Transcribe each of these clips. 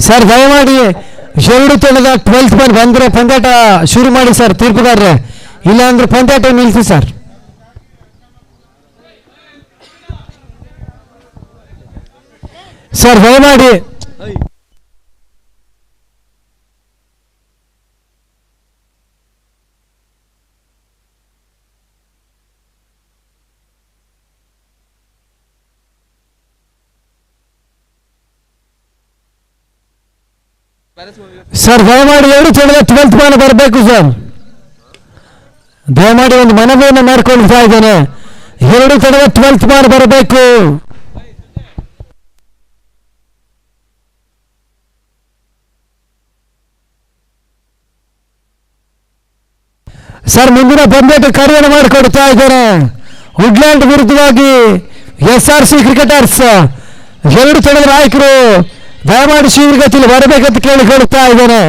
Sir ದಯಮಾಡಿ ಎರಡು ತಂಡದ 12th ಮ್ಯಾನ್ ಬಂದರೆ ಪಂದ್ಯಾಟ ಶುರು ಮಾಡಿ ಸರ್ ತೀರ್ಪುಗಾರ್ರೆ, ಇಲ್ಲಾಂದ್ರೆ ಪಂದ್ಯಾಟ ನಿಲ್ಲಿಸಿ ಸರ್. ಸರ್ ದಯಮಾಡಿ ಸರ್ ದಯಮಾಡಿ ಎರಡು ತಂಡದ 12th ಮ್ಯಾನ್ ಬರಬೇಕು ಸರ್. ದಯಮಾಡಿ ಒಂದು ಮನವಿಯನ್ನು ಮಾಡಿಕೊಳ್ತಾ ಇದ್ದೇನೆ, ಎರಡು ತಂಡದ 12th ಮ್ಯಾನ್ ಬರಬೇಕು. ಸರ್ ಮುಂದಿನ ಪಂದ್ಯಕ್ಕೆ ಕರೆಯನ್ನು ಮಾಡಿಕೊಡ್ತಾ ಇದ್ದೇನೆ. ವುಡ್ಲ್ಯಾಂಡ್ ವಿರುದ್ಧವಾಗಿ SRC ಕ್ರಿಕೆಟರ್ಸ್ ಎರಡು ತಂಡದ ನಾಯಕರು ದಯಮಾಡಿ ಶೀಘ್ರಗತಿಯಲ್ಲಿ ಬರಬೇಕಂತ ಕೇಳಿಕೊಳ್ತಾ ಇದ್ದೇನೆ.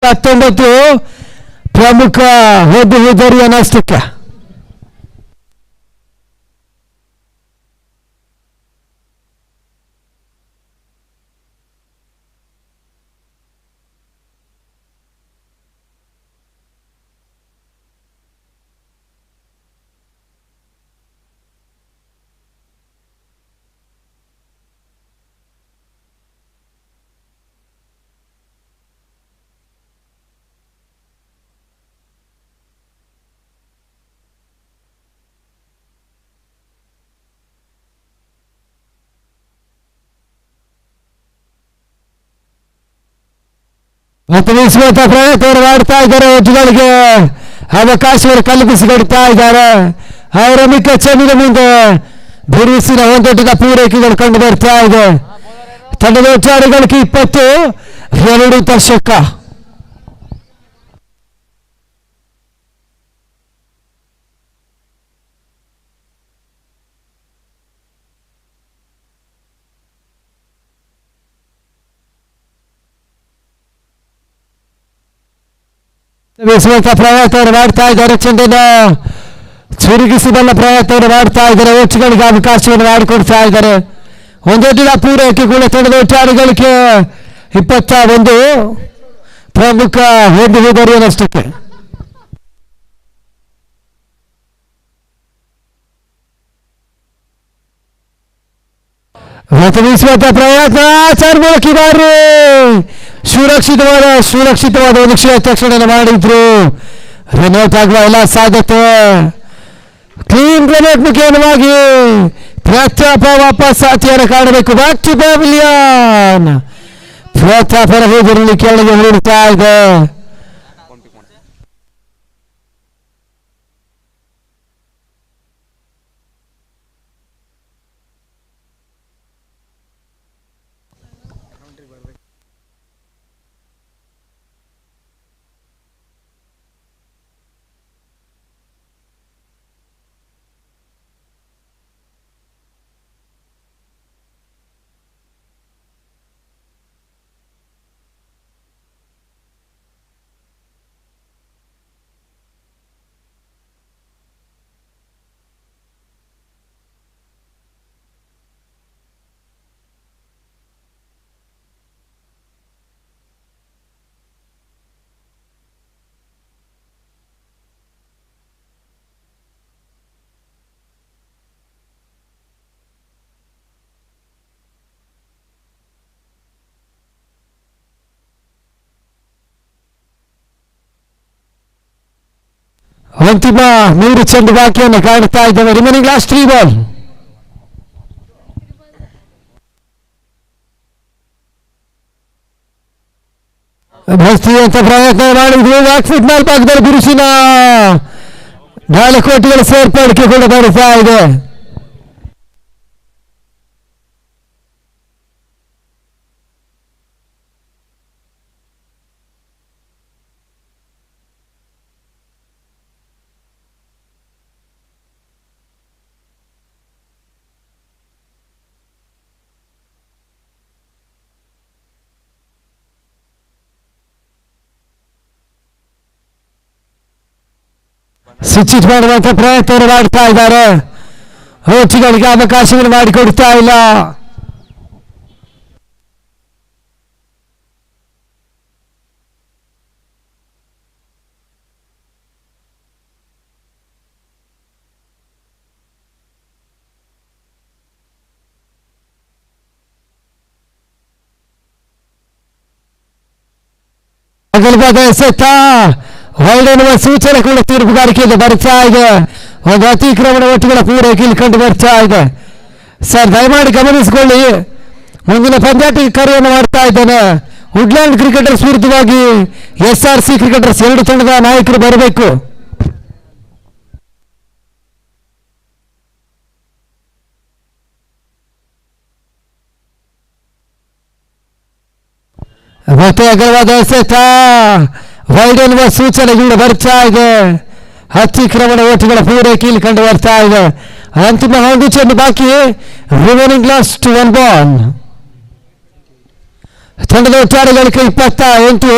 19 ಪ್ರಮುಖ ಹುದ್ದರಿಯ ನಷ್ಟಕ್ಕೆ. ಮತ್ತು ನಿಲ್ಲಿಸುವಂತ ಪ್ರಯತ್ನವನ್ನು ಮಾಡ್ತಾ ಇದ್ದಾರೆ. ಒಟ್ಟುಗಳಿಗೆ ಅವಕಾಶವನ್ನು ಕಲ್ಪಿಸಿಕೊಡ್ತಾ ಇದ್ದಾರೆ. ಅವರ ಮಿಕ್ಕ ಚೆನ್ನಿನ ಮುಂದೆ ಬಿರುಸಿನ ಒಂದೊಡ್ಡ ಪೂರೈಕೆಗಳು ಕಂಡು ಬರ್ತಾ ಇದೆ. ತಂಡದ ವಿಚಾರಗಳಿಗೆ 22 ದಶಕ. ಬೀಸುವಂತ ಪ್ರಯತ್ನವನ್ನು ಮಾಡ್ತಾ ಇದ್ದಾರೆ. ಚೆಂಡನ್ನು ಚುರುಗಿಸಿಬಲ್ಲ ಪ್ರಯತ್ನವನ್ನು ಮಾಡ್ತಾ ಇದ್ದಾರೆ. ಒಚ್ಚುಗಳಿಗೆ ಅವಕಾಶವನ್ನು ಮಾಡಿಕೊಡ್ತಾ ಇದ್ದಾರೆ. ಒಂದೊಡ್ಡ ಪೂರೈಕೆ ಕೂಡ ತಂಡದ ಒಟ್ಟಾರೆಗಳಿಗೆ 21 ಪ್ರಮುಖ ಹುದ್ದರಿಯನಷ್ಟಕ್ಕೆ. ಮತ್ತು ಬೀಸುವಂತ ಪ್ರಯತ್ನ ಚರ್ಮುಖಿ ಬಾರಿ ಸುರಕ್ಷಿತವಾದ ಒಂದು ತಕ್ಷಣ ಮಾಡಿದ್ರು. ರನ್ಔಟ್ ಆಗುವ ಎಲ್ಲ ಸಾಧ್ಯತೆ. ಕ್ಲೀನ್ ರನ್ಔಟ್ ಮುಖೇನವಾಗಿ ಪ್ರತಾಪ ವಾಪಸ್ ಸಾಥಿಯನ್ನು ಕಾಣಬೇಕು. Back to ಪ್ಯಾವಿಲಿಯನ್. ಪ್ರತಾಪನ ಹೋಗಿರಲಿ ಕೆಳಗೆ ಉರುಳ್ತಾ ಇದೆ. ಅಂತಿಮ 3 ಚೆಂಡು ಬಾಕಿಯನ್ನು ಕಾಣ್ತಾ ಇದ್ದೇವೆ. Remaining last 3 ball. ಬಸ್ತಿಯಂತ ಪ್ರಯತ್ನ ಮಾಡಿದ್ರು. ಫುಟ್ ಮೇಲ್ಭಾಗದಲ್ಲಿ ಬಿರುಸಿನ 4 ಕೋಟಿಗಳ ಸೇರ್ಪಡಿಕೆ ಕೂಡ ಬರ್ತಾ ಇದೆ. ಸ್ವಿಚ್ ಮಾಡುವಂತ ಪ್ರಯತ್ನ ಮಾಡ್ತಾ ಇದ್ದಾರೆ. ಹೋಚಿಗಳಿಗೆ ಅವಕಾಶವನ್ನು ಮಾಡಿಕೊಡ್ತಾ ಇಲ್ಲ. ಎಸೆತ ವೈಡ್ ಎನ್ನುವ ಸೂಚನೆ ಕೂಡ ತೀರ್ಪುಗಾರಿಕೆಯಿಂದ ಬರ್ತಾ ಇದೆ. ಒಂದು ಅತಿಕ್ರಮಣ ಒಟ್ಟುಗಳ ಪೂರೈಕೆ ಕಂಡು ಬರ್ತಾ ಇದೆ. ಸರ್ ದಯಮಾಡಿ ಗಮನಿಸಿಕೊಳ್ಳಿ, ಮುಂದಿನ ಪಂದ್ಯಾಟಕ್ಕೆ ಕರೆಯನ್ನು ಮಾಡ್ತಾ ಇದ್ದೇನೆ. ವುಡ್ಲ್ಯಾಂಡ್ ಕ್ರಿಕೆಟರ್ಸ್ ವಿರುದ್ಧವಾಗಿ SRC ಕ್ರಿಕೆಟರ್ಸ್ 2 ತಂಡದ ನಾಯಕರು ಬರಬೇಕು. ಮತ್ತೆ ಅಗಲವಾದ ಎಸೆತ ವೈಡ್ ಎನ್ನುವ ಸೂಚನೆ ಕೂಡ ಬರ್ತಾ ಇದೆ. ಅತಿಕ್ರಮಣ ಓಟುಗಳ ಪೂರೈಕೆಯಲ್ಲಿ ಕಂಡು ಬರ್ತಾ ಇದೆ. ಅಂತಿಮ 1 ಚೆಂಡು ಬಾಕಿ. Remaining last 1 ball. ತಂಡದ ಒಟ್ಟಾರೆಗಳಿಗೆ 28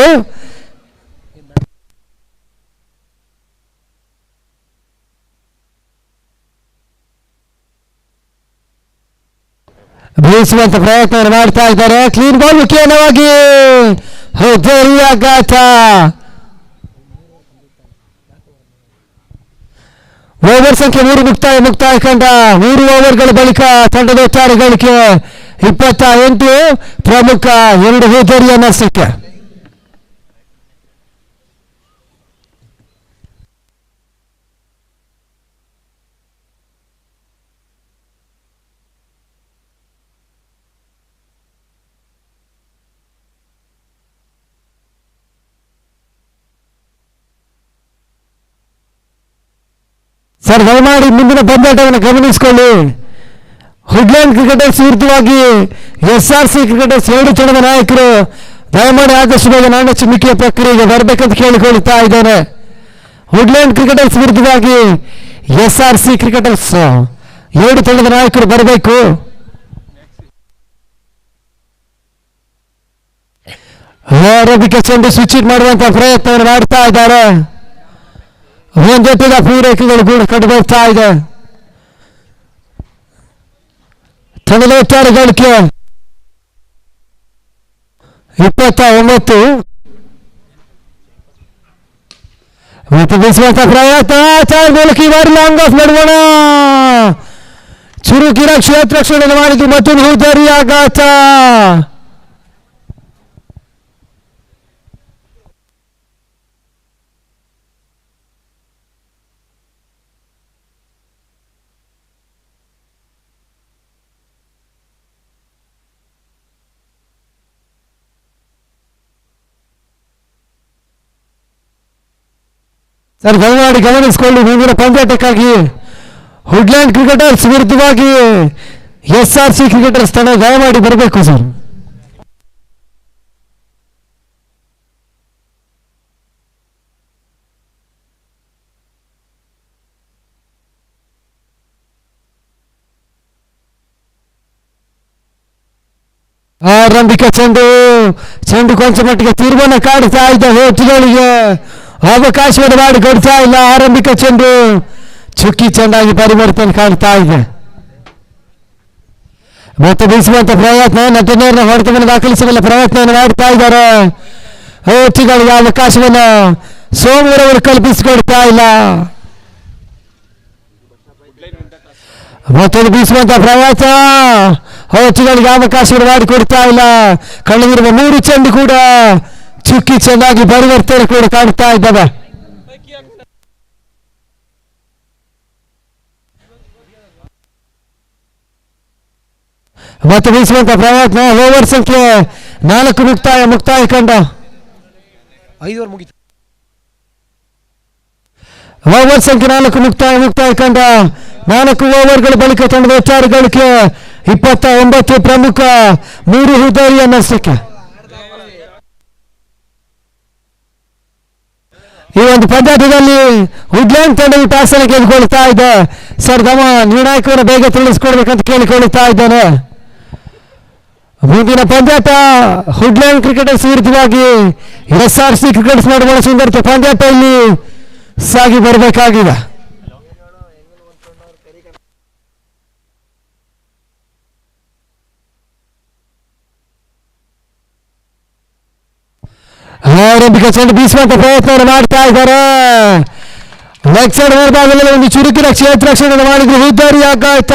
ಬೀಸುವಂತ ಪ್ರಯತ್ನ ಮಾಡ್ತಾ ಇದ್ದಾರೆ. ಕ್ಲೀನ್ ಬಾಲ್ ಮುಖೇನವಾಗಿ ಆಘಾತ. ಓವರ್ ಸಂಖ್ಯೆ 3 ಮುಕ್ತಾಯ ಕಂಡ 3 ಓವರ್ಗಳ ಬಳಿಕ ತಂಡದ ಒಟ್ಟಾರೆ ಗಳಿಕೆ 28, ಪ್ರಮುಖ 2 ಹೋದರಿಯ ನಷ್ಟಕ್ಕೆ. ಸರ್ ದಯಮಾಡಿ ಮುಂದಿನ ಪಂದ್ಯಾಟವನ್ನು ಗಮನಿಸಿಕೊಳ್ಳಿ. ವುಡ್ಲ್ಯಾಂಡ್ ಕ್ರಿಕೆಟರ್ಸ್ ವಿರುದ್ಧವಾಗಿ SRC ಕ್ರಿಕೆಟರ್ಸ್ 2 ತಂಡದ ನಾಯಕರು ದಯಮಾಡಿ ಆದಷ್ಟು ಬೇಗ ನಾಣ್ಯ ಚಿಮ್ಮಿಕೆಯ ಪ್ರಕ್ರಿಯೆಗೆ ಬರಬೇಕಂತ ಕೇಳಿಕೊಳ್ಳುತ್ತಾ ಇದ್ದೇನೆ. ವುಡ್ಲ್ಯಾಂಡ್ ಕ್ರಿಕೆಟರ್ಸ್ ವಿರುದ್ಧವಾಗಿ SRC ಕ್ರಿಕೆಟರ್ಸ್ 2 ತಂಡದ ನಾಯಕರು ಬರಬೇಕು. ಆರಂಭಿಕ ಚೆಂಡು ಸ್ವಿಚ್ ಇಟ್ ಮಾಡುವಂತಹ ಪ್ರಯತ್ನವನ್ನು ಮಾಡ್ತಾ ಇದ್ದಾರೆ. ಒಂದೆಟ್ಟದ ಪೂರೈಕೆಗಳು ಕೂಡ ಕಂಡುಬರ್ತಾ ಇದೆ. ತಂಡದ ಒಟ್ಟಾರೆ ಗಳಿಕೆ 29. ಮತ್ತು ಬೀಸುವಂತ ಪ್ರಯತ್ನ ಮೂಲಕ ಈ ಬಾರಿ ಲಾಂಗ್ ಆಫ್ ನಡುವಣ ಚುರುಕಿನ ಕ್ಷೇತ್ರ ರಕ್ಷಣೆ ಮಾಡಿದ್ದು ಮತ್ತೊಂದು ಹೋದರಿ ಆಘಾತ. ಸರ್ ದಯಮಾಡಿ ಗಮನಿಸಿಕೊಳ್ಳಿ, ಮುಂದಿನ ಪಂದ್ಯಾಟಕ್ಕಾಗಿ ವುಡ್ಲ್ಯಾಂಡ್ ಕ್ರಿಕೆಟರ್ಸ್ ವಿರುದ್ಧವಾಗಿ SRC ಕ್ರಿಕೆಟರ್ಸ್ ತಂಡ ದಯಮಾಡಿ ಬರಬೇಕು ಸರ್. ಆರಂಭಿಕ ಚೆಂಡು ಕೊಂಚ ಮಟ್ಟಿಗೆ ತೀರ್ಮಾನ ಕಾಡ್ತಾ ಇದ್ದ ಹೋಟೆಲ್ಗಳಿಗೆ ಅವಕಾಶವನ್ನು ಮಾಡಿಕೊಡ್ತಾ ಇಲ್ಲ. ಆರಂಭಿಕ ಚೆಂಡು ಚುಕ್ಕಿ ಚೆಂಡಾಗಿ ಪರಿವರ್ತನೆ ಕಾಣ್ತಾ ಇದೆ. ಮತ್ತೆ ಬೀಸುವಂತ ಪ್ರಯತ್ನ ನಟನೇರನ ಹೊಡೆತವನ್ನು ದಾಖಲಿಸಬಲ್ಲ ಪ್ರಯತ್ನವನ್ನು ಮಾಡ್ತಾ ಇದ್ದಾರೆ. ಹೋಟೆಲ್ಗಳಿಗೆ ಅವಕಾಶವನ್ನು ಸೋಮವಾರವರು ಕಲ್ಪಿಸಿಕೊಡ್ತಾ ಇಲ್ಲ. ಮತ್ತೊಂದು ಬೀಸುವಂತ ಪ್ರಯತ್ನ ಹೋಟೆಲ್ಗಳಿಗೆ ಅವಕಾಶವನ್ನು ಮಾಡಿಕೊಡ್ತಾ ಇಲ್ಲ. ಕಳೆದಿರುವ 3 ಚೆಂಡು ಕೂಡ ಚುಕ್ಕಿ ಚೆಂದಾಗಿ ಪರಿವರ್ತನೆ ಕೂಡ ಕಾಣ್ತಾ ಇದ್ದಾವೆ. ಮತ್ತೆ ಬೀಸುವಂತ ಪ್ರಯತ್ನ ಓವರ್ ಸಂಖ್ಯೆ 4 ಮುಕ್ತಾಯ ಕಂಡ 5 ಓವರ್ ಮುಗಿತು. ಓವರ್ ಸಂಖ್ಯೆ 4 ಮುಕ್ತಾಯ ಕಂಡ 4 ಓವರ್ಗಳ ಬಳಿಕ ತಂಡದ ಒಟ್ಟಾರೆ ಗಳಿಕೆ 29, ಪ್ರಮುಖ 3 ಹೋದರಿಯ ನಷ್ಟಕ್ಕೆ. ಈ ಒಂದು ಪಂದ್ಯಾಟದಲ್ಲಿ ವುಡ್ಲ್ಯಾಂಡ್ ತಂಡವು ಟಾಸ್ ಅನ್ನು ಗೆದ್ದುಕೊಳ್ತಾ ಇದೆ. ಸರ್ ತಮ್ಮ ನಿರ್ಣಾಯಕವನ್ನು ಬೇಗ ತಿಳಿಸಿಕೊಡ್ಬೇಕಂತ ಕೇಳಿಕೊಳ್ಳುತ್ತಾ ಇದ್ದೇನೆ. ಮುಂದಿನ ಪಂದ್ಯಾಟ ವುಡ್ಲ್ಯಾಂಡ್ ಕ್ರಿಕೆಟರ್ಸ್ ವಿರುದ್ಧವಾಗಿ SRC ಕ್ರಿಕೆಟರ್ಸ್ ಮಾಡುವ ಸುಂದರ ಪಂದ್ಯಾಟ ಇಲ್ಲಿ ಸಾಗಿ ಬರಬೇಕಾಗಿದೆ. ಆರಂಭಿಕ ಚೆಂಡು ಬೀಸುವಂತ ಪ್ರಯತ್ನವನ್ನು ಮಾಡ್ತಾ ಇದ್ದಾರೆ. ಲೆಗ್ ಸೈಡ್ ಮೇಲ್ಭಾಗದಲ್ಲಿ ಒಂದು ಚುರುಕಿನ ಕ್ಷೇತ್ರ ರಕ್ಷಣೆ ಮಾಡಿದ್ರು ಹೋದರಿ ಆಘಾತ.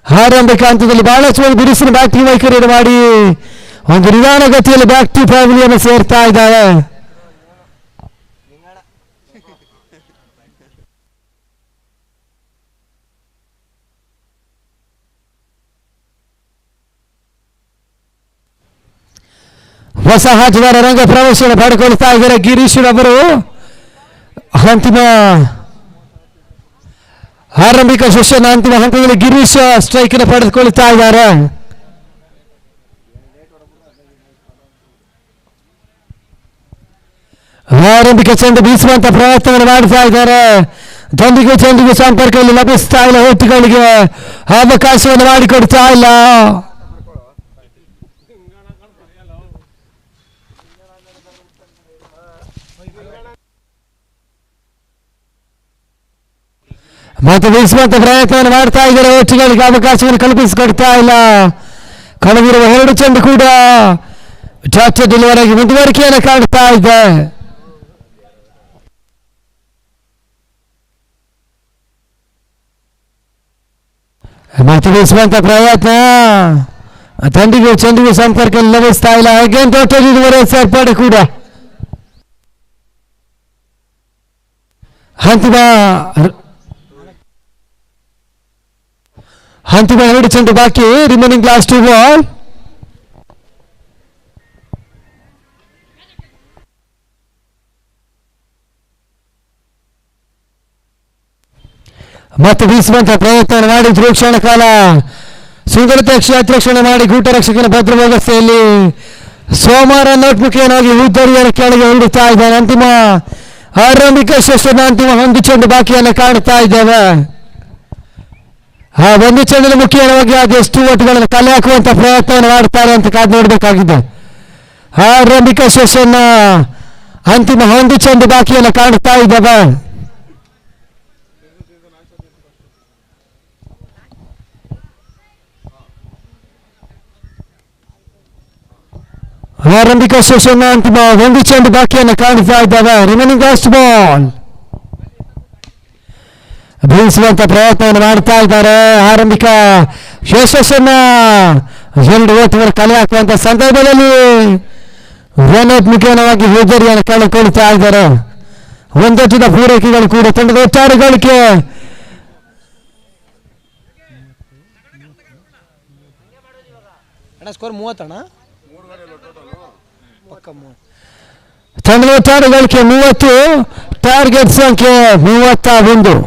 ಆರಂಭಿಕ ಹಂತದಲ್ಲಿ ಬಹಳಷ್ಟು ಒಂದು ಬಿರುಸಿನ ಬ್ಯಾಟಿಂಗ್ ವೈಖರಿಯನ್ನು ಮಾಡಿ ಒಂದು ನಿಧಾನ ಗತಿಯಲ್ಲಿ ಬ್ಯಾಕ್ ಟು ಫ್ಯಾಮಿಲಿಯನ್ನು ಸೇರ್ತಾ ಇದ್ದಾರೆ. ಹೊಸ ಆಟಗಾರ ರಂಗ ಪ್ರವೇಶವನ್ನು ಪಡೆದುಕೊಳ್ತಾ ಇದ್ದಾರೆ. ಗಿರೀಶ್ ಅವರು ಅಂತಿಮ ಆರಂಭಿಕ ಸೆಷನ್ ಅಂತಿಮ ಹಂತದಲ್ಲಿ ಗಿರೀಶ್ ಸ್ಟ್ರೈಕ್ ಅನ್ನು ಪಡೆದುಕೊಳ್ತಾ ಇದ್ದಾರೆ. ಆರಂಭಿಕ ಚೆಂಡು ಬೀಸುವಂತ ಪ್ರಯತ್ನವನ್ನು ಮಾಡ್ತಾ ಇದ್ದಾರೆ. ಚೆಂಡಿಗೂ ಸಂಪರ್ಕದಲ್ಲಿ ಲಭಿಸ್ತಾ ಇಲ್ಲ. ಹೋಟೆಲ್ಗಳಿಗೆ ಅವಕಾಶವನ್ನು ಮಾಡಿಕೊಡ್ತಾ ಇಲ್ಲ. ಮತ್ತೆ ಬೀಸುವಂತ ಪ್ರಯತ್ನವನ್ನು ಮಾಡ್ತಾ ಇದ್ದಾರೆ. ಒಟ್ಟಿಗಳಿಗೆ ಅವಕಾಶವನ್ನು ಕಲ್ಪಿಸಿಕೊಡ್ತಾ ಇಲ್ಲ. ಕಳೆದಿರುವ 2 ಚೆಂಡು ಕೂಡ ಡಾಟ್ ಡೆಲಿವರಿಗೆ ಮುಂದುವರಿಕೆಯನ್ನು ಕಾಣ್ತಾ ಇದೆ. ಮತ್ತೆ ಬೀಸುವಂತ ಪ್ರಯತ್ನ ತಂಡಿಗೂ ಚೆಂಡಿಗೂ ಸಂಪರ್ಕ ಲಭಿಸ್ತಾ ಇಲ್ಲ. ಹಾಗೆ ದೊಡ್ಡ ಸೇರ್ಪಡೆ ಕೂಡ ಅಂತಿಮ 2 ಚೆಂಡು ಬಾಕಿ. Remaining last 2 ball. ಮತ್ತೆ ಬೀಸುವಂತ ಪ್ರಯತ್ನ ಮಾಡಿದ್ರು. ಕ್ಷಣ ಕಾಲ ಸುಂದರತೆ ಕ್ಷೇತ್ರಕ್ಷಣೆ ಮಾಡಿ ಗೂಟ ರಕ್ಷಕನ ಭದ್ರ ವ್ಯವಸ್ಥೆಯಲ್ಲಿ ಸೋಮವಾರ ನೋಟ್ಮುಖಿಯನಾಗಿ ಉದ್ದರಿಯನ್ನು ಕೆಳಗೆ ಹಿಡಿತಾ ಇದ್ದಾನೆ. ಅಂತಿಮ ಆರಂಭಿಕ ಸೆಷನ್ ಅಂತಿಮ 1 ಚೆಂಡು ಬಾಕಿಯನ್ನು ಕಾಣ್ತಾ ಇದ್ದೇವೆ. ಆ 1 ಚೆಂಡಿನ ಮುಖ್ಯವಾಗಿ ಅದೆಷ್ಟು ಒಟ್ಟುಗಳನ್ನು ಕಲೆ ಹಾಕುವಂತ ಪ್ರಯತ್ನವನ್ನು ಮಾಡ್ತಾರೆ ಅಂತ ಕಾದು ನೋಡಬೇಕಾಗಿದೆ. ಆರಂಭಿಕ ಸೆಷನ್ ಅಂತಿಮ 1 ಚೆಂಡು ಬಾಕಿಯನ್ನು ಕಾಣ್ತಾ ಇದ್ದೇವೆ. ಆರಂಭಿಕ ಸೆಷನ್ ಅಂತಿಮ 1 ಚೆಂಡು ಬಾಕಿಯನ್ನು ಕಾಣ್ತಾ ಇದ್ದಾವೆ. Remaining last ball. ಬೀಸುವಂತ ಪ್ರಯತ್ನವನ್ನು ಮಾಡ್ತಾ ಇದ್ದಾರೆ. ಆರಂಭಿಕ ಸೆಷನ್ 2 ಓಟುಗಳು ಕಲೆ ಹಾಕುವಂತ ಸಂದರ್ಭದಲ್ಲಿ ಮುಖೇನವಾಗಿ ಹುದ್ದರಿಯನ್ನು ಕಳೆದುಕೊಳ್ತಾ ಇದ್ದಾರೆ. 1 ಓಟದ ಪೂರೈಕೆಗಳು ಕೂಡ ತಂಡದ ಒಟ್ಟಾರೆ ಗಳಿಕೆ ಸ್ಕೋರ್ 30 ಅಣ್ಣ. ತಂಡದ ಒಟ್ಟಾರೆ ಗಳಿಕೆ 30, ಟಾರ್ಗೆಟ್ ಸಂಖ್ಯೆ 31.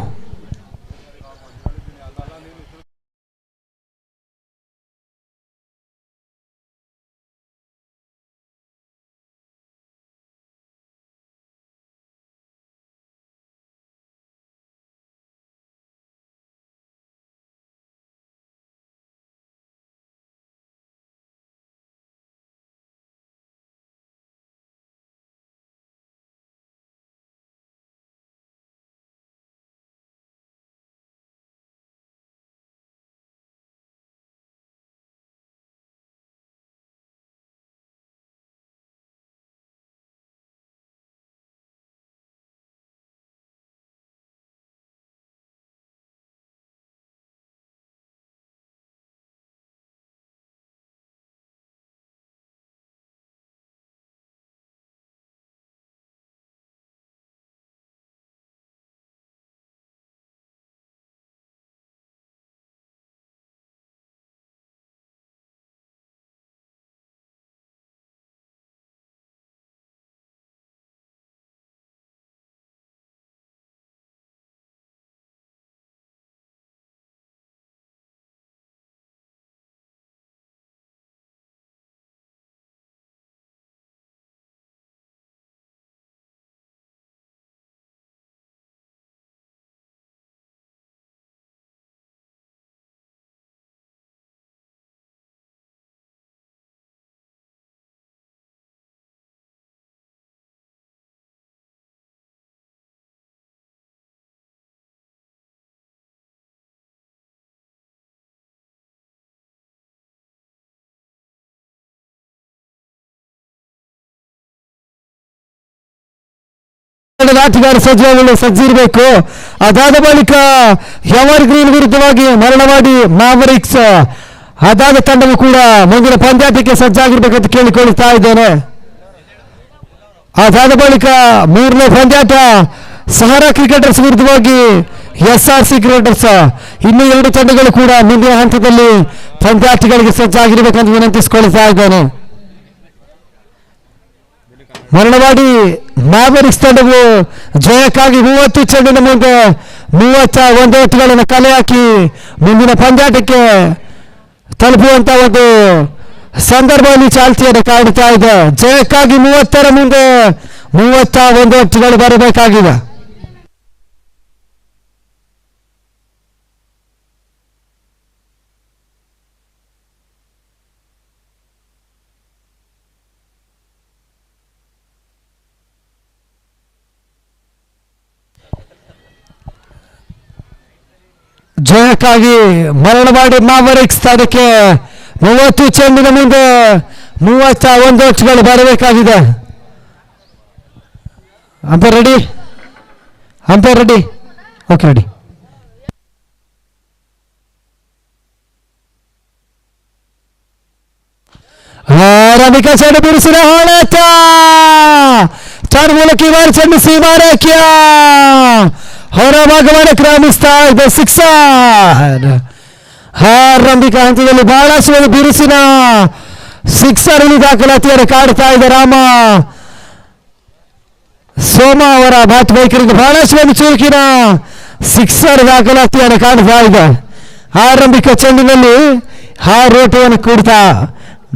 ಆಟಗಾರ ಸಜ್ಜಿರಬೇಕು. ಅದಾದ ಬಳಿಕ ಎವರ್ ಗ್ರೀನ್ ವಿರುದ್ಧವಾಗಿ ಮರಣ ಮಾಡಿ ಮ್ಯಾವರಿಕ್ಸ್ ಅದಾದ ತಂಡವು ಕೂಡ ಮುಂದಿನ ಪಂದ್ಯಾಟಕ್ಕೆ ಸಜ್ಜಾಗಿರ್ಬೇಕಂತ ಕೇಳಿಕೊಳ್ಳುತ್ತಾ ಇದ್ದೇನೆ. ಅದಾದ ಬಳಿಕ 3ನೇ ಪಂದ್ಯಾಟ ಸಹಾರಾ ಕ್ರಿಕೆಟರ್ಸ್ ವಿರುದ್ಧವಾಗಿ SRC ಕ್ರಿಕೆಟರ್ಸ್. ಇನ್ನೂ 2 ತಂಡಗಳು ಕೂಡ ಮುಂದಿನ ಹಂತದಲ್ಲಿ ಪಂದ್ಯಾಟಗಳಿಗೆ ಸಜ್ಜಾಗಿರ್ಬೇಕಂತ ವಿನಂತಿಸಿಕೊಳ್ಳುತ್ತಾ ಇದ್ದೇನೆ. ಮರಣವಾಡಿ ಮ್ಯಾವರಿಕ್ಸ್ ತಂಡವು ಜಯಕ್ಕಾಗಿ 30 ಚೆಂಡಿನ ಮುಂದೆ 31 ಓಟುಗಳನ್ನು ಕಲೆ ಹಾಕಿ ಮುಂದಿನ ಪಂದ್ಯಾಟಕ್ಕೆ ತಲುಪುವಂತ ಒಂದು ಸಂದರ್ಭದಲ್ಲಿ ಚಾಲ್ತಿಯನ್ನು ಕಾಡುತ್ತಾ ಇದೆ. ಜಯಕ್ಕಾಗಿ 30ರ ಮುಂದೆ 31 ಓಟುಗಳು ಬರಬೇಕಾಗಿದೆ. ಜಯಕ್ಕಾಗಿ ಮರಣ ಮಾಡಿ ಮಾವರಿಕ್ಸ್ ಅದಕ್ಕೆ 30 ಚೆಂಡಿನ ಮುಂದೆ 31 ಓಟ್ಗಳು ಬರಬೇಕಾಗಿದೆ. Umpire ready, umpire ready, okay ready. ಆರಂಭಿಕ ಚೆಂಡು ಬಿಡಿಸಿದ ಹೊಳೆತ ಚಾರ್ಮೂಲಕಿ ಬಾರಿ ಚೆಂಡು ಸೀಮಾರೇಖ್ಯ ಹೊರಭಾಗವನ್ನು ಕ್ರಮಿಸ್ತಾ ಇದೆ. ಸಿಕ್ಸರ್ ಆರಂಭಿಕ ಹಂತದಲ್ಲಿ ಬಹಳಷ್ಟು ಬಿರುಸಿನ ಸಿಕ್ಸರ್ ದಾಖಲಾತಿಯನ್ನು ಕಾಡ್ತಾ ಇದೆ. ರಾಮ ಸೋಮ ಅವರ ಬ್ಯಾಟ್ ವೈಖರಿಂದ ಬಹಳಷ್ಟು ಒಂದು ಚುರುಕಿನ ಸಿಕ್ಸರ್ ದಾಖಲಾತಿಯನ್ನು ಕಾಡ್ತಾ ಇದೆ. ಆರಂಭಿಕ ಚೆಂಡಿನಲ್ಲಿ ಹಾರೋಟವನ್ನು ಕೂಡ್ತಾ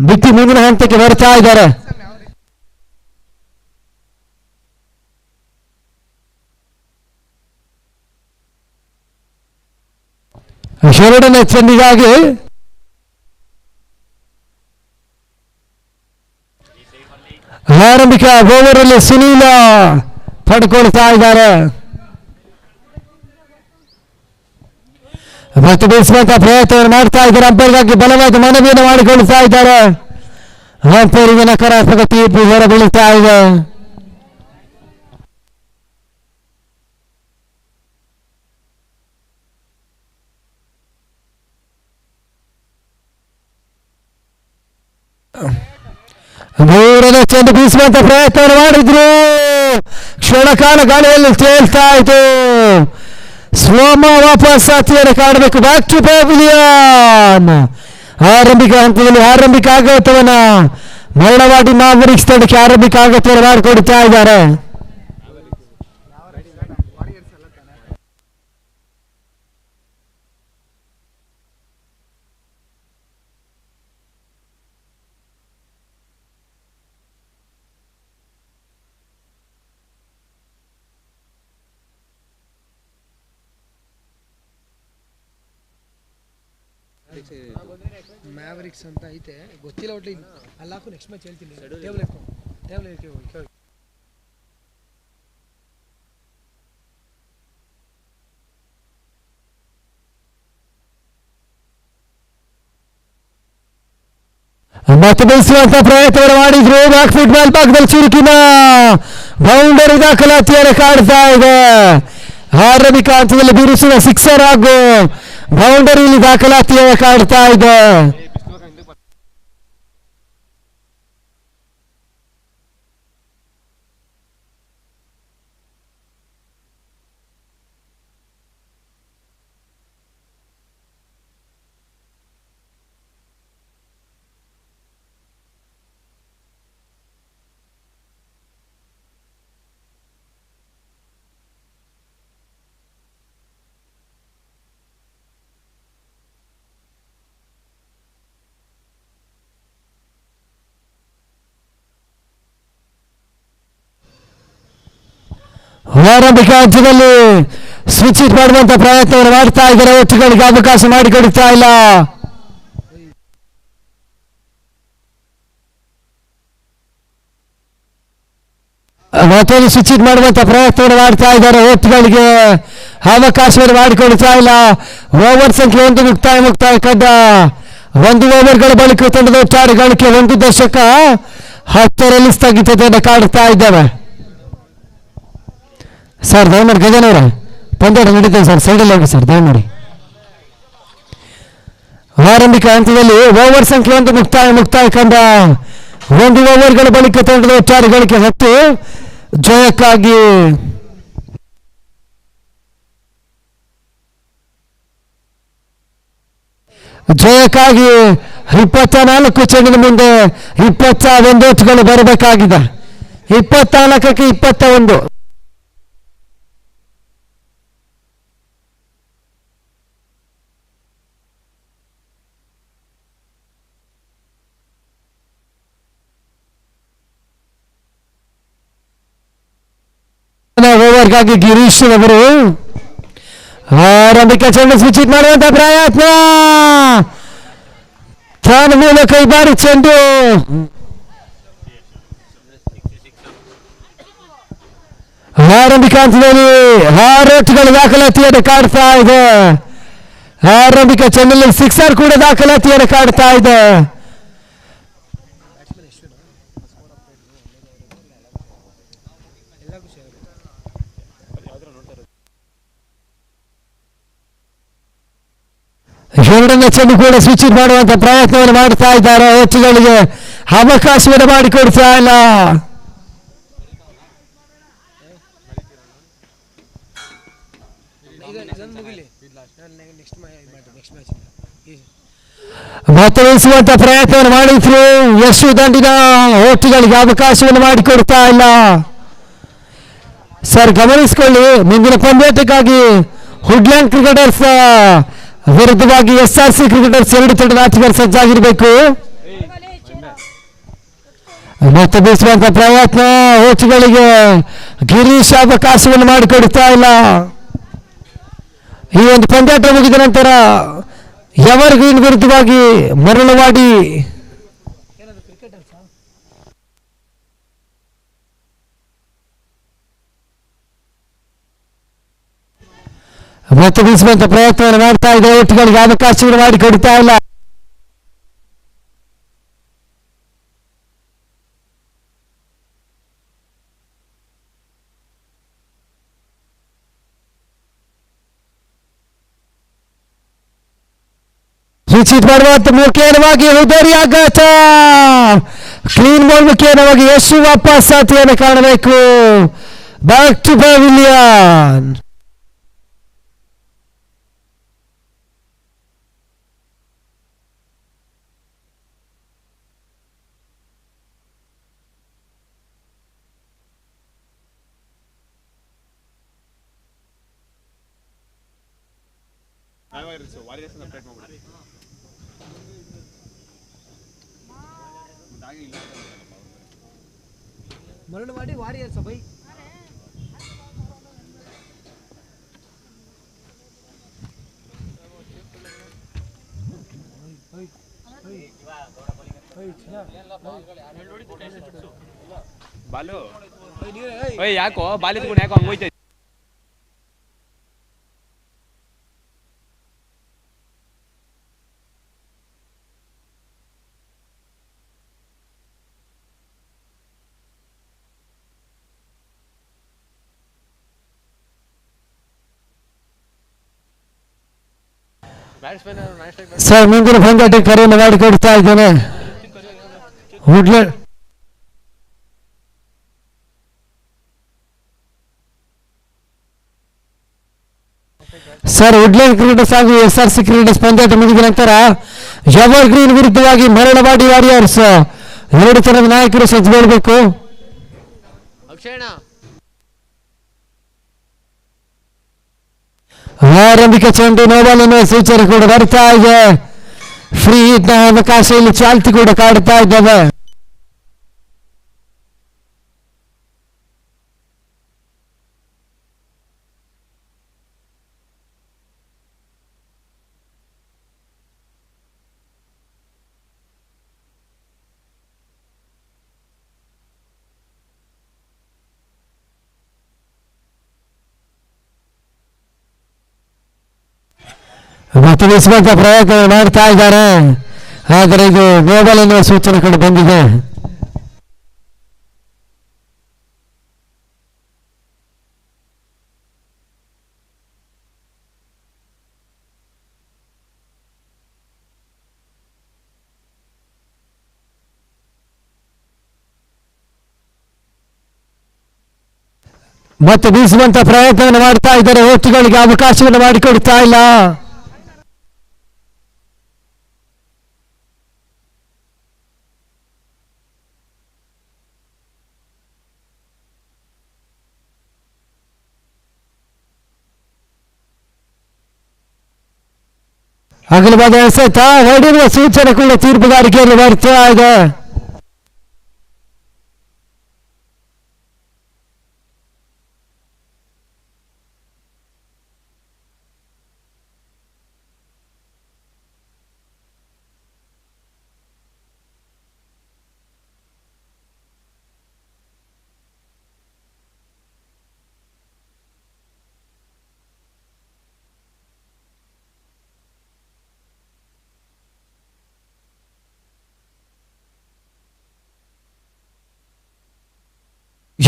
ಬಿಟ್ಟು ಮುಂದಿನ ಹಂತಕ್ಕೆ ಬರ್ತಾ ಇದ್ದಾರೆ. ಎರಡನೇ ಚೆಂಡಿಗಾಗಿ ಆರಂಭಿಕ ಓವರಲ್ಲಿ ಸುನೀಲ ಪಡ್ಕೊಳ್ತಾ ಇದ್ದಾರೆ. ಮತ್ತು ಬೀಸುವಂತ ಪ್ರಯತ್ನವನ್ನು ಮಾಡ್ತಾ ಇದ್ದಾರೆ. ಅಂಪೈರ್ಗಾಗಿ ಬಲವಾದ ಮನವಿಯನ್ನು ಮಾಡಿಕೊಳ್ತಾ ಇದ್ದಾರೆ. ಅಂಪೈರಿಗೆ ನಕಾರಾತ್ಮಕ ತೀರ್ಪು ಹೊರಬೀಳುತ್ತಾ ಇದೆ. ಮೂರನೇ ಚೆಂಡು ಬೀಸುವಂತ ಪ್ರಯತ್ನವನ್ನು ಮಾಡಿದ್ರು. ಕ್ಷಣಕಾಲ ಗಾಳಿಯಲ್ಲಿ ತೇಲ್ತಾ ಇತ್ತು. ಸೋಮ ವಾಪಸ್ ಹತ್ತಿರ ಕಾಡಬೇಕು. Back to pavilion. ಆರಂಭಿಕ ಹಂತದಲ್ಲಿ ಆರಂಭಿಕ ಆಘಾತವನ್ನ ಮರಣವಾಡಿ ಮಾವರಿಕ್ಸ್ ತಂಡಕ್ಕೆ ಆರಂಭಿಕ ಆಘಾತವನ್ನು ಮಾಡಿಕೊಡ್ತಾ ಇದ್ದಾರೆ. ಮ್ಯಾವರಿಕ್ಸ್ ಅಂತ ಐತೆ ಗೊತ್ತಿಲ್ಲ. ಒಟ್ಲಿ ಅಲ್ಲಾಕು ನೆಕ್ಸ್ಟ್ ಮ್ಯಾಚ್ ಹೇಳ್ತೀನಿ. ಟೇಬಲ್ ಇಟ್ಕೊ, ಟೇಬಲ್ ಇಟ್ಕೊ. ಮತ್ತೆ ಬೆಳೆಸುವಂತ ಪ್ರಯತ್ನವನ್ನು ಮಾಡಿದ್ರು. ಬ್ಯಾಕ್ ಫುಟ್ ಬಾಲ್ ಭಾಗದಲ್ಲಿ ಚುರುಕಿನ ಬೌಂಡರಿ ದಾಖಲಾತಿಯನ್ನು ಕಾಡ್ತಾ ಇದೆ. ಆರಂಭಿಕ ಹಂತದಲ್ಲಿ ಬಿರುಸಿನ ಸಿಕ್ಸರ್ ಹಾಗೂ ಬೌಂಡರಿಯಲ್ಲಿ ದಾಖಲಾತಿಯನ್ನು ಕಾಡ್ತಾ ಇದೆ. ಆರಂಭಿಕ ಹಂತದಲ್ಲಿ ಸ್ವಿಚ್ ಇಟ್ ಮಾಡುವಂತ ಪ್ರಯತ್ನವನ್ನು ಮಾಡ್ತಾ ಇದ್ದಾರೆ. ಒತ್ತುಗಳಿಗೆ ಅವಕಾಶ ಮಾಡಿಕೊಡುತ್ತಾ ಇಲ್ಲ. ಮತ್ತೊಂದು ಸ್ವಿಚ್ ಇಟ್ ಮಾಡುವಂತ ಪ್ರಯತ್ನವನ್ನು ಮಾಡ್ತಾ ಇದ್ದಾರೆ. ಒತ್ತುಗಳಿಗೆ ಅವಕಾಶವನ್ನು ಮಾಡಿಕೊಡುತ್ತಾ ಇಲ್ಲ. ಓವರ್ ಸಂಖ್ಯೆ 1 ಮುಕ್ತಾಯ ಕಂಡ 1 ಓವರ್ಗಳ ಬಳಿಕ ತಂಡದ ಒಟ್ಟಾರೆ ಗಳಿಕೆ 1 ದಶಕ 10ರಲ್ಲಿ ಸ್ಥಗಿತತೆಯನ್ನು ಕಾಡುತ್ತಾ ಇದ್ದಾವೆ. ಸರ್ ದಯಮಾಡಿ ಗಜನವರ ಪಂದ್ಯ ನಡೀತದೆ ಸರ್, ಸೈಡಲ್ಲಿ ಹೋಗಿ ಸರ್ ದಯಮಾಡಿ. ಆರಂಭಿಕ ಹಂತದಲ್ಲಿ ಓವರ್ ಸಂಖ್ಯೆ 1 ಮುಕ್ತಾಯ ಕಂಡ 1 ಓವರ್ಗಳ ಬಳಿಕ ತಂಡದ ಒಟ್ಟಾರೆ ಗಳಿಕೆ 10. ಜಯಕ್ಕಾಗಿ ಜಯಕ್ಕಾಗಿ 24 ಚೆಂಡಿನ ಮುಂದೆ 21 ಓಟ್ಗಳು ಬರಬೇಕಾಗಿದೆ. 24ಕ್ಕೆ 21. ಓವರ್ಗಾಗಿ ಗಿರೀಶ್ ಅವರು ಆರಂಭಿಕ ಚೆಂಡು ಸ್ವಿಚ್ ಮಾಡುವಂತ ಪ್ರಯತ್ನ. ತಾನ ಮೂಲಕ ಈ ಬಾರಿ ಚೆಂಡು ಆರಂಭಿಕ ಹಂತದಲ್ಲಿ 6 ಓಟ್ಗಳ ದಾಖಲಾತಿಯನ್ನು ಕಾಡ್ತಾ ಇದೆ. ಆರಂಭಿಕ ಚೆಂಡಲ್ಲಿ ಸಿಕ್ಸರ್ ಕೂಡ ದಾಖಲಾತಿಯನ್ನು ಕಾಡ್ತಾ ಇದೆ. ಎರಡನೇ ಚೆಂಡು ಕೂಡ ಸ್ವಿಚ್ ಮಾಡುವಂತ ಪ್ರಯತ್ನವನ್ನು ಮಾಡ್ತಾ ಇದ್ದಾರೆ. ಹೆಚ್ಚುಗಳಿಗೆ ಅವಕಾಶವನ್ನು ಮಾಡಿಕೊಡ್ತಾ ಇಲ್ಲ. ಮತ್ತೆ ಉಳಿಸುವಂತ ಪ್ರಯತ್ನವನ್ನು ಮಾಡಿದ್ರು. ಎಷ್ಟು ದಂಡಿನ ಓಟಿಗಳಿಗೆ ಅವಕಾಶವನ್ನು ಮಾಡಿಕೊಡ್ತಾ ಇಲ್ಲ. ಸರ್ ಗಮನಿಸಿಕೊಳ್ಳಿ, ಮುಂದಿನ ಪಂದ್ಯಾಟಕ್ಕಾಗಿ ವುಡ್ಲ್ಯಾಂಡ್ ಕ್ರಿಕೆಟರ್ಸ್ ವಿರುದ್ಧವಾಗಿ SRC ಕ್ರಿಕೆಟರ್ಸ್ ಎರಡು ತಂಡದ ಆಟಗಾರರು ಸಜ್ಜಾಗಿರಬೇಕು. ಮತ್ತೆ ಬೀಸುವಂತ ಪ್ರಯತ್ನ ಓಟುಗಳಿಗೆ ಗಿರೀಶ್ ಅವಕಾಶವನ್ನು ಮಾಡಿಕೊಡ್ತಾ ಇಲ್ಲ. ಈ ಒಂದು ಪಂದ್ಯಾಟ ಮುಗಿದ ನಂತರ ಎವರ್ ಗ್ರೀನ್ ವಿರುದ್ಧವಾಗಿ ಮರಳವಾಡಿ ಮತ್ತೆ ಬೀಸುವಂತ ಪ್ರಯತ್ನವನ್ನು ಮಾಡ್ತಾ ಇದೆ. ಒಟ್ಟುಗಳಿಗೆ ಅವಕಾಶವನ್ನು ಮಾಡಿಕೊಡ್ತಾ ಇಲ್ಲ. ಸೂಚಿತ ಮಾಡುವಂತ ಮುಖೇನವಾಗಿ ಉದರಿ ಆಘಾತ. ಕ್ಲೀನ್ ಬಾಲ್ ಮುಖೇನವಾಗಿ ಯಶು ವಾಪಸ್ ಸಾಥಿಯನ್ನು ಕಾಣಬೇಕು. Back to pavilion. ಮರಳು ಮಾಡಿ ವಾರಿಯರ್ಸ್ ಬೈ ಬಾಲು ಯಾಕೋ ಬಾಲಿ ತಗೊಂಡು ಯಾಕೋ ಹಂಗೋಯ್ತೈತಿ. ಸರ್ ಮುಂದಿನ ಪಂದ್ಯಾಟಕ್ಕೆ ಕರೆಯನ್ನು ಮಾಡಿಕೊಡ್ತಾ ಇದ್ದೇನೆ. ವುಡ್ಲ್ಯಾಂಡ್ ಸರ್ ವುಡ್ಲ್ಯಾಂಡ್ ಕ್ರಿಕೆಟರ್ಸ್ ಹಾಗೂ SRC ಕ್ರಿಕೆಟರ್ಸ್ ಪಂದ್ಯಾಟ ಮುಗಿದ ನಂತರ ಎವರ್ ಗ್ರೀನ್ ವಿರುದ್ಧವಾಗಿ ಮರಳವಾಡಿ ವಾರಿಯರ್ಸ್ ಎರಡು ತರದ ನಾಯಕರು ಸಜ್ಜುಗೊಳ್ಳಬೇಕು. ಆರಂಭಿಕ ಚೆಂಡು ನೋಬಾಲ್ ಎನ್ನುವ ಸೂಚನೆ ಕೂಡ ಬರ್ತಾ ಇದೆ. ಫ್ರೀ ಹಿಟ್ ನ ಅವಕಾಶ ಇಲ್ಲಿ ಚಾಲ್ತಿ ಕೂಡ ಕಾಡ್ತಾ ಇದ್ದಾವೆ. ಮತ್ತೆ ಬೀಸುವಂತ ಪ್ರಯತ್ನ ಮಾಡ್ತಾ ಇದ್ದಾರೆ. ಆದರೆ ಇದು ನೋಬಲ್ ಎನ್ನುವ ಸೂಚನೆ ಕೂಡ ಬಂದಿದೆ. ಮತ್ತೆ ಬೀಸುವಂತ ಪ್ರಯತ್ನವನ್ನು ಮಾಡ್ತಾ ಇದ್ದಾರೆ. ಒಟ್ಟುಗಳಿಗೆ ಅವಕಾಶವನ್ನು ಮಾಡಿಕೊಡ್ತಾ ಇಲ್ಲ. ಅಗಲವಾದ ಎಸೆತ ಹೊಡೆಯುವ ಸೂಚನೆ ಕೂಡ ತೀರ್ಪುಗಾರಿಕೆಯಲ್ಲಿ ಬರ್ತಾ ಇದೆ.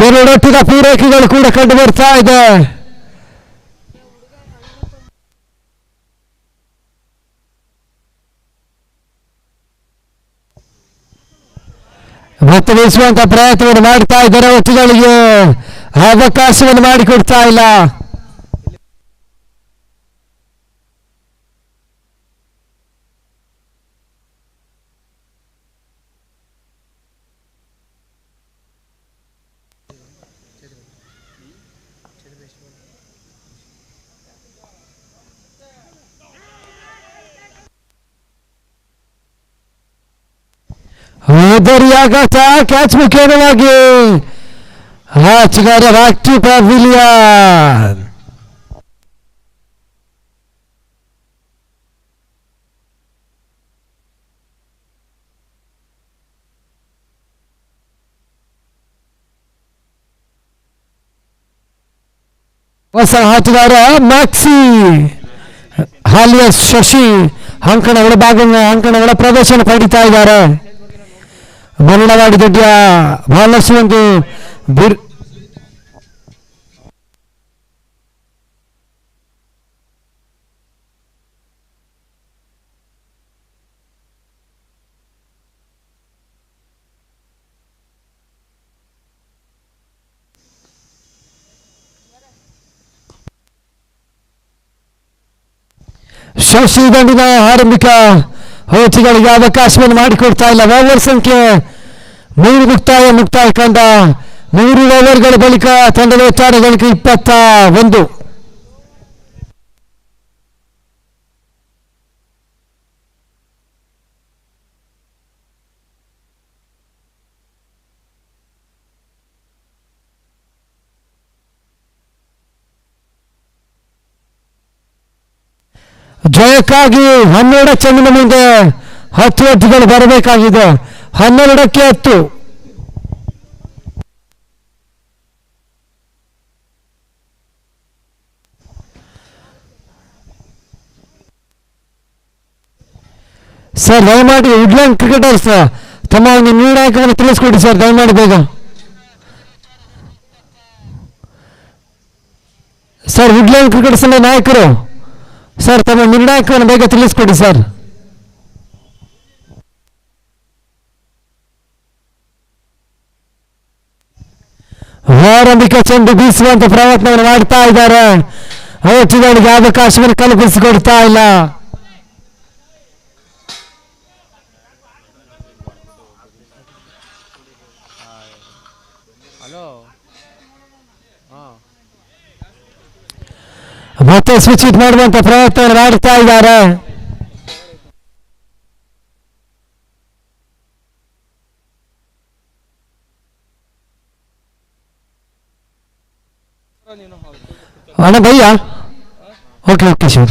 ಎರಡೊಟ್ಟಿನ ಪೂರೈಕೆಗಳು ಕೂಡ ಕಂಡು ಬರ್ತಾ ಇದೆ. ಮತ್ತೆ ಬೀಸುವಂತ ಪ್ರಯತ್ನವನ್ನು ಮಾಡ್ತಾ ಇದ್ದಾರೆ. ಒತ್ತುಗಳಿಗೆ ಅವಕಾಶವನ್ನು ಮಾಡಿಕೊಡ್ತಾ ಇಲ್ಲ. ಆಘಾತ ಕ್ಯಾಚ್ ಮುಖ್ಯವಾಗಿ ಆಟಗಾರ ಬ್ಯಾಕ್ ಟು ಪವಿಲಿಯನ್. ಹೊಸ ಆಟಗಾರ ಮ್ಯಾಕ್ಸಿ ಹಾಲಿಯಸ್ ಶಶಿ ಅಂಕಣಗಳ ಪ್ರದರ್ಶನ ಪಡಿತಾ ಇದ್ದಾರೆ. ಮರಳವಾಡಿ ದೊಡ್ಡ ಬಹಳಷ್ಟು ಒಂದು ಶಶಿ ದಂಡಿನ ಆರಂಭಿಕ ಹೋಚಿಗಳಿಗೆ ಅವಕಾಶವನ್ನು ಮಾಡಿಕೊಡ್ತಾ ಇಲ್ಲ. ಓವರ್ ಸಂಖ್ಯೆ 3 ಮುಕ್ತಾಯ ಕಂಡ 3 ಓವರ್ಗಳ ಬಳಿಕ ತಂಡದ ಒಟ್ಟಾರೆ ಗಳಿಕೆ 21. ಜಯಕ್ಕಾಗಿ 12 ಚೆಂಡಿನ ಮುಂದೆ 10 ಒಟ್ಟುಗಳು ಬರಬೇಕಾಗಿದೆ. 12ಕ್ಕೆ 10. ಸರ್ ದಯಮಾಡಿ ವುಡ್ಲ್ಯಾಂಡ್ ಕ್ರಿಕೆಟರ್ಸ್ ತಮ್ಮ ಒಂದು ನಿರ್ಣಾಯಕವನ್ನು ತಿಳಿಸ್ಕೊಡಿ ಸರ್, ದಯಮಾಡಿ ಬೇಗ. ಸರ್ ವುಡ್ಲ್ಯಾಂಡ್ ಕ್ರಿಕೆಟರ್ಸ್ ನಾಯಕರು ಸರ್ ತಮ್ಮ ನಿರ್ಣಾಯಕವನ್ನು ಬೇಗ ತಿಳಿಸ್ಕೊಡಿ ಸರ್. ಆರಂಭಿಕ ಚೆಂಡು ಬೀಸುವಂತ ಪ್ರಯತ್ನವನ್ನು ಮಾಡ್ತಾ ಇದ್ದಾರೆ. ಅವತ್ತಿಗಳಿಗೆ ಅವಕಾಶವನ್ನು ಕಲ್ಪಿಸಿಕೊಡ್ತಾ ಇಲ್ಲ. ಮತ್ತೆ ಸ್ವಿಚ್ ಹಿಟ್ ಮಾಡುವಂತ ಪ್ರಯತ್ನವನ್ನು ಮಾಡ್ತಾ ಇದ್ದಾರೆ. ಅಣ್ಣ ಭಯ್ಯ ಓಕೆ ಶಿವ.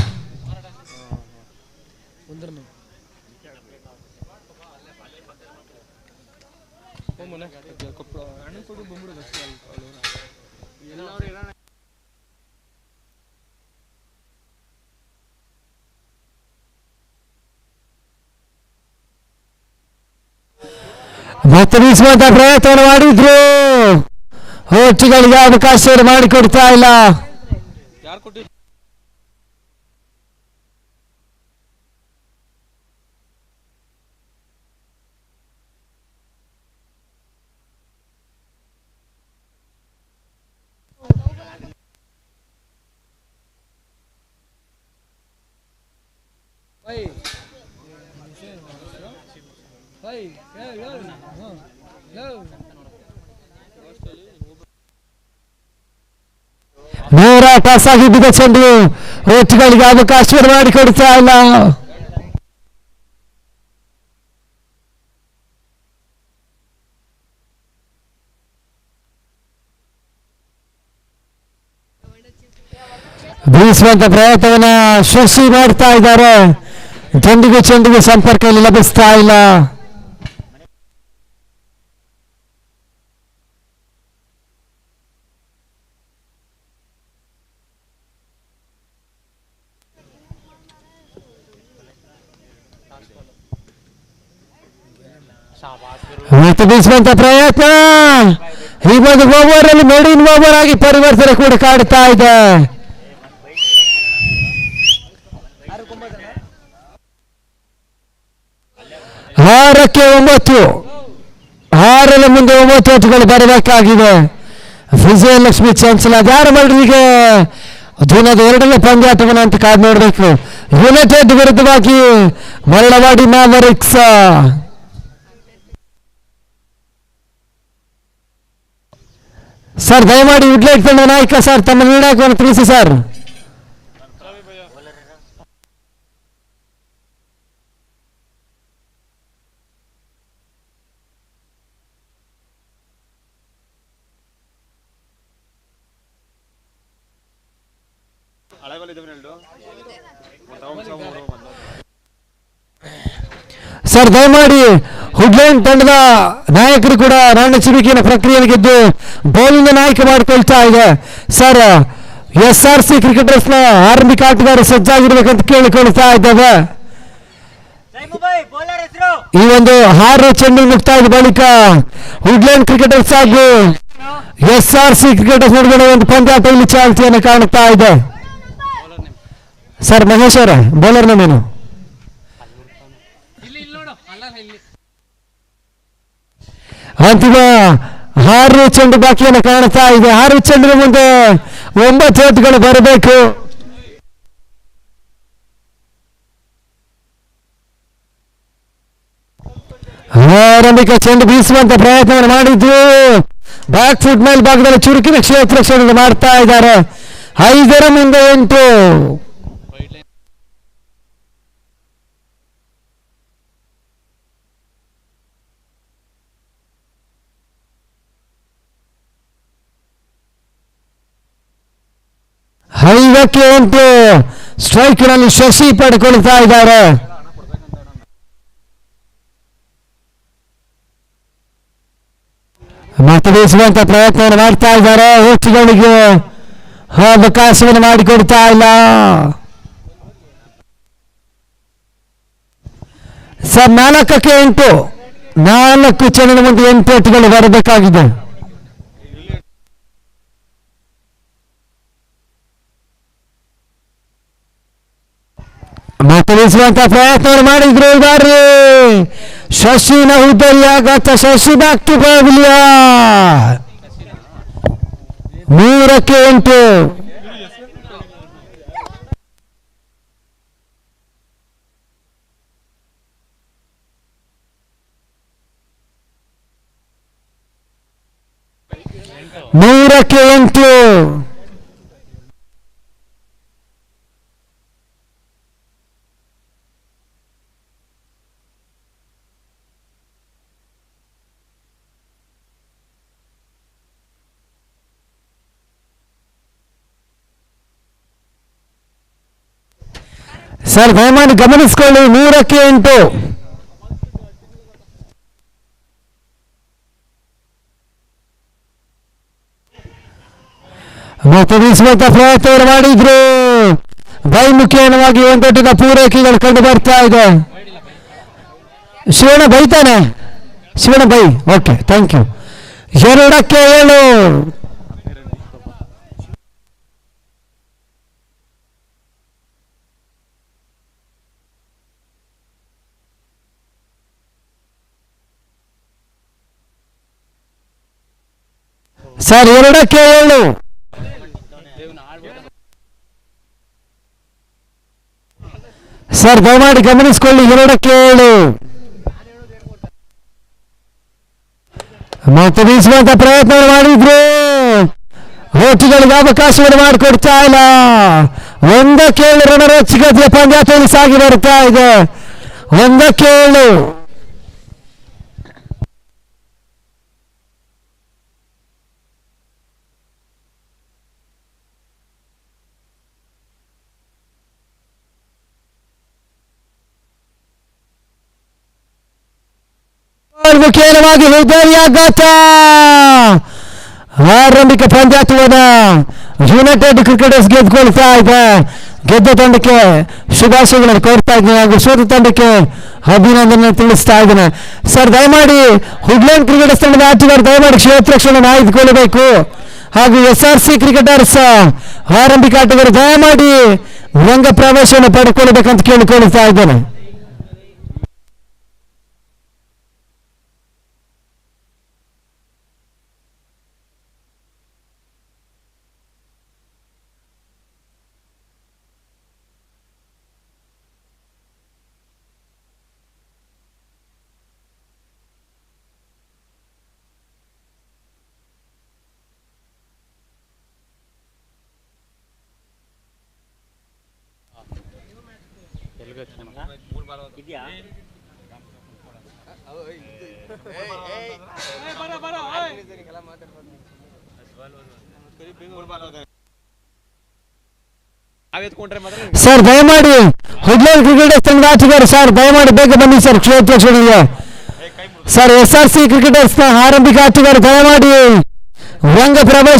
ಮತ್ತೆ ಬೀಸುವಂತ ಪ್ರಯತ್ನ ಮಾಡಿದ್ರು, ಹೋಚಿಗಳಿಗೆ ಅವಕಾಶ ಮಾಡಿಕೊಡ್ತಾ ಇಲ್ಲ. ನೇರ ಪಾಸಾಗಿ ಬಿದ್ದ ಚೆಂಡು ಹೋಚಿಗಳಿಗೆ ಅವಕಾಶ ಮಾಡಿಕೊಡ್ತಾ ಇಲ್ಲ. ಬೀಸುವಂತ ಪ್ರಯತ್ನವನ್ನ ಶಶಿ ಮಾಡ್ತಾ ಇದ್ದಾರೆ. ಚೆಂಡಿಗೆ ಸಂಪರ್ಕ ಲಭಿಸ್ತಾ ಇಲ್ಲ. ಮತ್ತೆ ಬೀಸುವಂತ ಪ್ರಯತ್ನ ಈ ಒಂದು ಓವರ್ ಅಲ್ಲಿ ಮೇಡಿನ್ ಓವರ್ ಆಗಿ ಪರಿವರ್ತನೆ ಕೂಡ ಕಾಡ್ತಾ ಇದೆ. ಆರಕ್ಕೆ 9, 6ರ ಮುಂದೆ 9 ಓಟುಗಳು ಬರಬೇಕಾಗಿದೆ. ವಿಜಯಲಕ್ಷ್ಮಿ ಚಾನ್ಸಲ್ ಅದ್ಯಾರ ಮಲ್ರಿಗೆ ದಿನದ 2ನೇ ಪಂದ್ಯಾಟವನ್ನು ಅಂತ ಕಾದು ನೋಡಬೇಕು. ಯುನೈಟೆಡ್ ವಿರುದ್ಧವಾಗಿ ಮರಳವಾಡಿ ಮ್ಯಾವರಿಕ್ಸ್. ಸರ್ ದಯಮಾಡಿ ವುಡ್ಲೈಟ್ ತಂಡ ನಾಯಕ ಸರ್ ತಮ್ಮ ನಿರ್ಣಯವನ್ನು ತಿಳಿಸಿ ಸರ್. ಸರ್ ದಯಮಾಡಿ ವುಡ್ಲೈನ್ ತಂಡದ ನಾಯಕರು ಕೂಡ ರಾಣ ಚಿರುಕಿನ ಪ್ರಕ್ರಿಯೆಯಲ್ಲಿ ಗೆದ್ದು ಬೌಲಿಂಗ್ ನಾಯಕ ಮಾಡಿಕೊಳ್ತಾ ಇದೆ. ಸರ್ SRC ಕ್ರಿಕೆಟರ್ಸ್ನ ಆರಂಭಿಕ ಆಟಗಾರ ಸಜ್ಜಾಗಿರ್ಬೇಕಂತ ಕೇಳಿಕೊಳ್ತಾ ಇದ್ದೇವೆ. ಈ ಒಂದು 6 ಚೆಂಡು ಮುಕ್ತಾಯದ ಬಳಿಕ ವುಡ್ಲೈನ್ ಕ್ರಿಕೆಟರ್ಸ್ ಹಾಗೂ SRC ಕ್ರಿಕೆಟರ್ಸ್ ನಡುವೆ ಒಂದು ಪಂದ್ಯಾಟ ಇಲ್ಲಿ ಚಾಲ್ತಿಯನ್ನು ಕಾಣುತ್ತಾ ಇದೆ. ಸರ್ ಮಹೇಶ್ ಅವರೇ ಬೌಲರ್ ನೇಮೇನು ಅಂತಿಮ 6 ಚೆಂಡು ಬಾಕಿಯನ್ನು ಕಾಣ್ತಾ ಇದೆ. 6 ಚೆಂಡಿನ ಮುಂದೆ 9 ಓಟುಗಳು ಬರಬೇಕು. ಆರಂಭಿಕ ಚೆಂಡು ಬೀಸುವಂತ ಪ್ರಯತ್ನವನ್ನು ಮಾಡಿದ್ರು. ಬ್ಯಾಕ್ ಫುಟ್ ಮೇಲ್ ಭಾಗದಲ್ಲಿ ಚುರುಕಿನ ಕ್ಷೇತ್ರ ಕ್ಷೇತ್ರ ಮಾಡ್ತಾ ಇದ್ದಾರೆ. 5ರ ಮುಂದೆ 8. ಐದಕ್ಕೆ 8 ಸ್ಟ್ರೈಕ್ನಲ್ಲಿ ಶಶಿ ಪಡ್ಕೊಳ್ತಾ ಇದ್ದಾರೆ. ಮತ್ತೆ ಬೀಸುವಂತ ಪ್ರಯತ್ನವನ್ನು ಮಾಡ್ತಾ ಇದ್ದಾರೆ. ಓಟುಗಳಿಗೆ ಅವಕಾಶವನ್ನು ಮಾಡಿಕೊಡ್ತಾ ಇಲ್ಲ. ಸರ್ 4ಕ್ಕೆ 8, 4 ಚೆಂಡಿನ ಮುಂದೆ 8 ಓಟುಗಳು ಬರಬೇಕಾಗಿದೆ. ಮತ್ತೆ ಬೀಸುವಂತ ಪ್ರಯತ್ನವನ್ನು ಮಾಡಿದ್ರು. ಬಾರಿ ಶಶಿನ ಹುದ್ದರಿಯಾಗತ್ತ. Shashi back to pavilion. 3ಕ್ಕೆ 8. ಮೂರಕ್ಕೆ 8. ಸರ್ ದಯಮಾಡಿ ಗಮನಿಸಿಕೊಳ್ಳಿ. 3ಕ್ಕೆ 8. ಮತ್ತೆ ಬೀಸುವಂತ ಪ್ರಯತ್ನ ಮಾಡಿದ್ರು. ಬೈಮುಖೇನವಾಗಿ ಒಂದೊಟ್ಟಿನ ಪೂರೈಕೆಗಳು ಕಂಡು ಬರ್ತಾ ಇದೆ. ಶಿವಣ್ಣ ಬೈತಾನೆ. Shivanna bye. Okay thank you. 2ಕ್ಕೆ 7. ಸರ್ 2ಕ್ಕೆ 7. ಸರ್ ದಯಮಾಡಿ ಗಮನಿಸಿಕೊಳ್ಳಿ. 2ಕ್ಕೆ 7. ಮತ್ತೆ ಬೀಸುವಂತ ಪ್ರಯತ್ನ ಮಾಡಿದ್ರು. ಓಟುಗಳಿಗೆ ಅವಕಾಶವನ್ನು ಮಾಡಿಕೊಡ್ತಾ ಇಲ್ಲ. 1ಕ್ಕೆ 7 ರಣರೋಚಕತೆಯ ಪಂದ್ಯಾಟದಲ್ಲಿ ಸಾಗಿ ಬರ್ತಾ ಇದೆ. 1ಕ್ಕೆ 7. ಮುಖೇನವಾಗಿ ಹೃದಯಾಘಾತ. ಆರಂಭಿಕ ಪಂದ್ಯಾಟವನ್ನು ಯುನೈಟೆಡ್ ಕ್ರಿಕೆಟರ್ಸ್ ಗೆದ್ದುಕೊಳ್ತಾ ಇದೆ. ಗೆದ್ದ ತಂಡಕ್ಕೆ ಶುಭಾಶಯಗಳನ್ನು ಕೋರ್ತಾ ಇದ್ದೀನಿ ಹಾಗೂ ಸೋತ ತಂಡಕ್ಕೆ ಅಭಿನಂದನೆ ತಿಳಿಸ್ತಾ ಇದ್ದೇನೆ. ಸರ್ ದಯಮಾಡಿ ಹುಡ್ಲ್ಯಾಂಡ್ ಕ್ರಿಕೆಟರ್ಸ್ ತಂಡದ ಆಟಗಾರರು ದಯಮಾಡಿ ಕ್ಷೇತ್ರ ರಕ್ಷಣೆಯನ್ನು ಆಯ್ದುಕೊಳ್ಳಬೇಕು. ಹಾಗೂ SRC ಕ್ರಿಕೆಟರ್ಸ್ ಆರಂಭಿಕ ಆಟಗಾರರು ದಯಮಾಡಿ ರಂಗ ಪ್ರವೇಶವನ್ನು ಪಡ್ಕೊಳ್ಬೇಕಂತ ಕೇಳಿಕೊಳ್ತಾ ಇದ್ದೇನೆ. ಸರ್ ದಯಮಾಡಿ ಹುಡ್ಲ್ಯಾಂಡ್ ಕ್ರಿಕೆಟರ್ಸ್ ತಂಡದ ಆಟಗಾರರು ಸರ್ ದಯಮಾಡಿ ಬೇಗ ಬನ್ನಿ ಸರ್ ಕ್ಷೇತ್ರ ರಕ್ಷಣೆಗೆ. ಸರ್ SRC ಕ್ರಿಕೆಟರ್ಸ್ನ ಆರಂಭಿಕ ಆಟಗಾರರು ದಯಮಾಡಿ ರಂಗ ಪ್ರವೇಶ